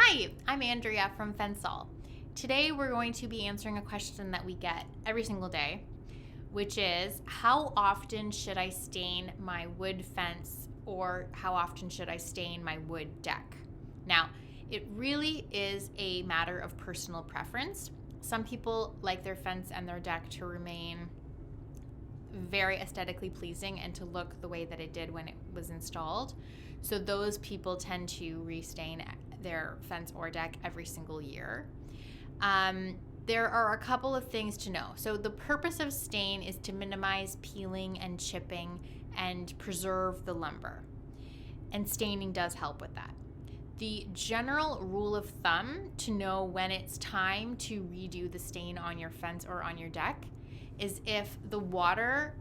Hi, I'm Andrea from Fensol. Today we're going to be answering a question that we get every single day, which is how often should I stain my wood fence or how often should I stain my wood deck? Now, it really is a matter of personal preference. Some people like their fence and their deck to remain very aesthetically pleasing and to look the way that it did when it was installed. So those people tend to restain their fence or deck every single year. There are a couple of things to know. So the purpose of stain is to minimize peeling and chipping and preserve the lumber. And staining does help with that. The general rule of thumb to know when it's time to redo the stain on your fence or on your deck is if the water,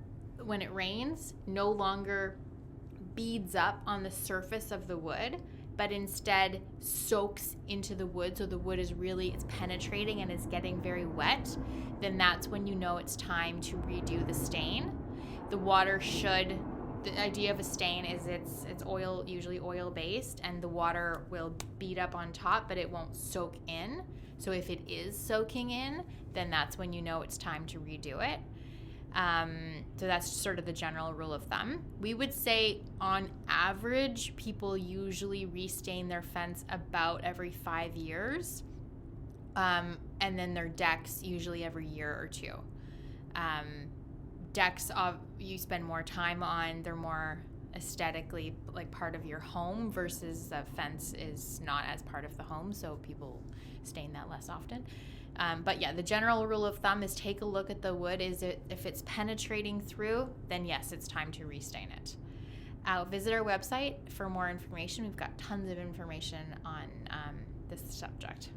when it rains, no longer beads up on the surface of the wood, but instead soaks into the wood, so the wood is it's penetrating and is getting very wet, then that's when you know it's time to redo the stain. The idea of a stain is it's oil, usually oil based, and the water will bead up on top, but it won't soak in. So if it is soaking in, then that's when you know it's time to redo it. So that's sort of the general rule of thumb. We would say on average, people usually restain their fence about every 5 years. And then their decks usually every year or two. Decks you spend more time on, they're more aesthetically like part of your home versus the fence is not as part of the home, so people stain that less often. But yeah, the general rule of thumb is take a look at the wood. If it's penetrating through, then yes, it's time to restain it. Visit our website for more information. We've got tons of information on this subject.